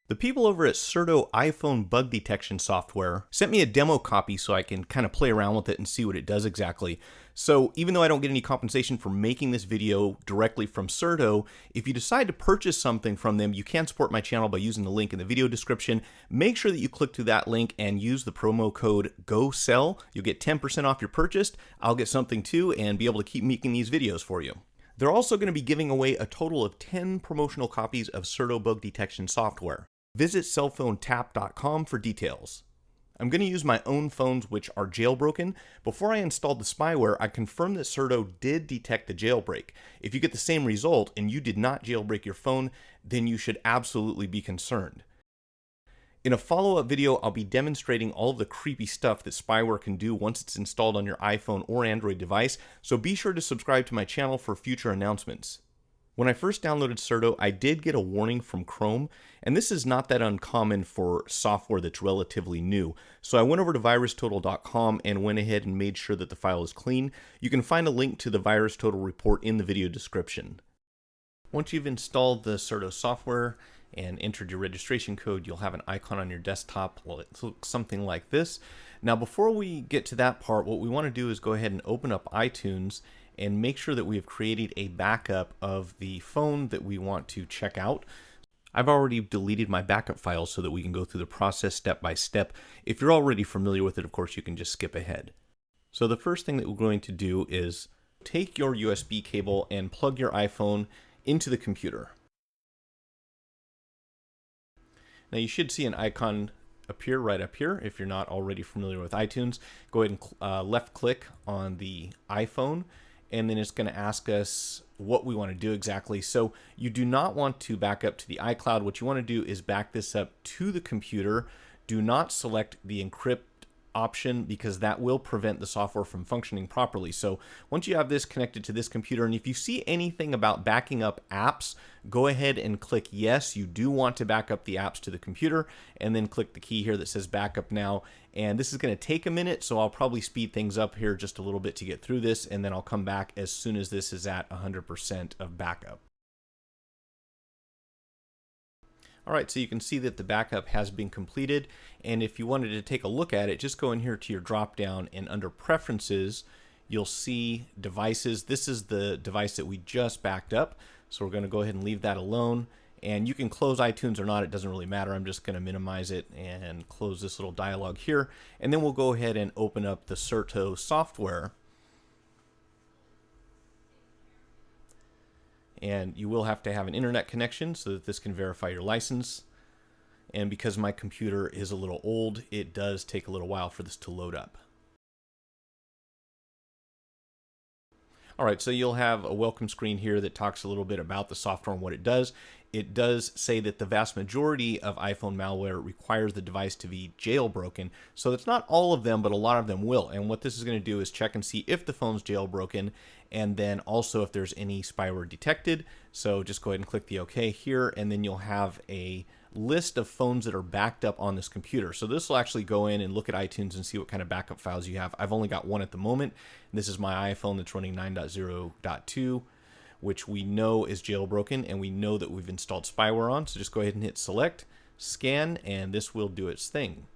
The people over at Certo iPhone bug detection software sent me a demo copy so I can kind of play around with it and see what it does exactly. So even though I don't get any compensation for making this video directly from Certo, if you decide to purchase something from them, you can support my channel by using the link in the video description. Make sure that you click through that link and use the promo code GOSELL. You'll get 10% off your purchase. I'll get something too and be able to keep making these videos for you. They're also going to be giving away a total of 10 promotional copies of Certo bug detection software. Visit cellphonetap.com for details. I'm going to use my own phones which are jailbroken. Before I installed the spyware, I confirmed that Certo did detect the jailbreak. If you get the same result and you did not jailbreak your phone, then you should absolutely be concerned. In a follow-up video, I'll be demonstrating all of the creepy stuff that spyware can do once it's installed on your iPhone or Android device, so be sure to subscribe to my channel for future announcements. When I first downloaded Certo, I did get a warning from Chrome, and this is not that uncommon for software that's relatively new. So I went over to virustotal.com and went ahead and made sure that the file is clean. You can find a link to the VirusTotal report in the video description. Once you've installed the Certo software and entered your registration code, you'll have an icon on your desktop. Well, it looks something like this. Now, before we get to that part, what we want to do is go ahead and open up iTunes and make sure that we have created a backup of the phone that we want to check out. I've already deleted my backup files so that we can go through the process step by step. If you're already familiar with it, of course, you can just skip ahead. So the first thing that we're going to do is take your USB cable and plug your iPhone into the computer. Now you should see an icon appear right up here. If you're not already familiar with iTunes, go ahead and left click on the iPhone, and then it's going to ask us what we want to do exactly. So you do not want to back up to the iCloud. What you want to do is back this up to the computer. Do not select the encrypt option because that will prevent the software from functioning properly. So once you have this connected to this computer, and if you see anything about backing up apps, go ahead and click yes, you do want to back up the apps to the computer, and then click the key here that says backup now. And this is going to take a minute, so I'll probably speed things up here just a little bit to get through this, and then I'll come back as soon as this is at 100% of backup. All right, so you can see that the backup has been completed, and if you wanted to take a look at it, just go in here to your drop down, and under preferences you'll see devices. This is the device that we just backed up, so we're going to go ahead and leave that alone. And you can close iTunes or not, it doesn't really matter. I'm just going to minimize it and close this little dialog here, and then we'll go ahead and open up the Certo software. And you will have to have an internet connection so that this can verify your license. And because my computer is a little old, it does take a little while for this to load up. All right, so you'll have a welcome screen here that talks a little bit about the software and what it does. It does say that the vast majority of iPhone malware requires the device to be jailbroken. So it's not all of them, but a lot of them will. And what this is going to do is check and see if the phone's jailbroken, and then also if there's any spyware detected. So just go ahead and click the OK here, and then you'll have a list of phones that are backed up on this computer. So this will actually go in and look at iTunes and see what kind of backup files you have. I've only got one at the moment. This is my iPhone that's running 9.0.2, which we know is jailbroken, and we know that we've installed spyware on. So just go ahead and hit select, scan, and this will do its thing.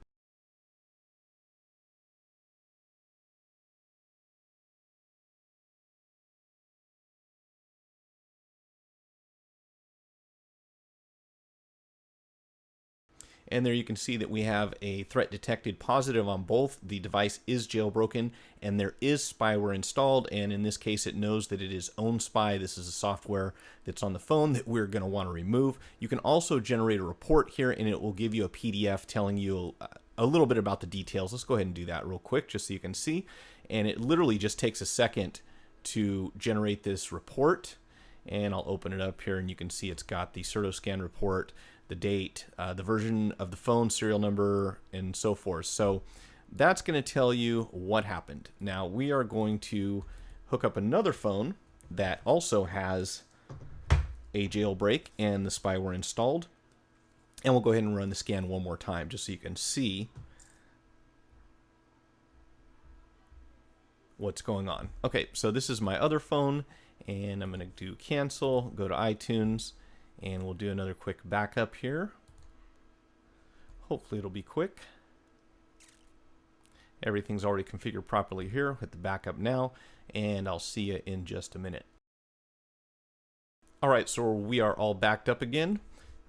And there you can see that we have a threat detected positive on both. The device is jailbroken and there is spyware installed, and in this case it knows that it is Ownspy. This is a software that's on the phone that we're going to want to remove. You can also generate a report here, and it will give you a PDF telling you a little bit about the details. Let's go ahead and do that real quick just so you can see. And it literally just takes a second to generate this report. And I'll open it up here, and you can see it's got the Certo scan report, the date, the version of the phone, serial number, and so forth. So that's going to tell you what happened. Now we are going to hook up another phone that also has a jailbreak and the spyware installed. And we'll go ahead and run the scan one more time just so you can see what's going on. Okay, so this is my other phone, and I'm going to do cancel, go to iTunes, and we'll do another quick backup here. Hopefully it'll be quick. Everything's already configured properly here. Hit the backup now, and I'll see you in just a minute. All right, so we are all backed up again.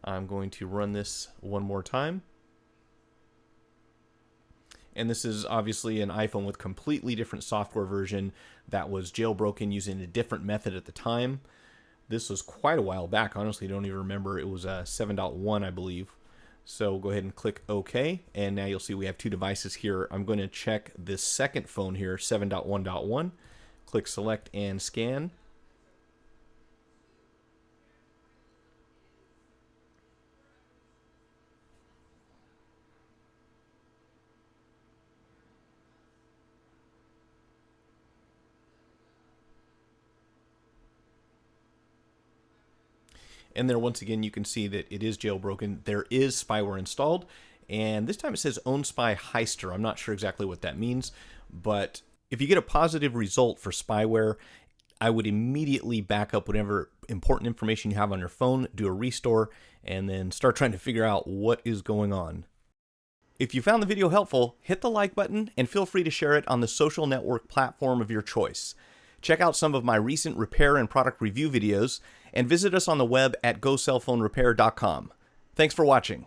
I'm going to run this one more time. And this is obviously an iPhone with completely different software version that was jailbroken using a different method at the time. This was quite a while back. Honestly, I don't even remember. It was 7.1, I believe. So go ahead and click OK. And now you'll see we have two devices here. I'm going to check this second phone here, 7.1.1. Click Select and Scan. And there, once again, you can see that it is jailbroken. There is spyware installed, and this time it says Ownspy Heister. I'm not sure exactly what that means, but if you get a positive result for spyware, I would immediately back up whatever important information you have on your phone, do a restore, and then start trying to figure out what is going on. If you found the video helpful, hit the like button and feel free to share it on the social network platform of your choice. Check out some of my recent repair and product review videos, and visit us on the web at gocellphonerepair.com. Thanks for watching.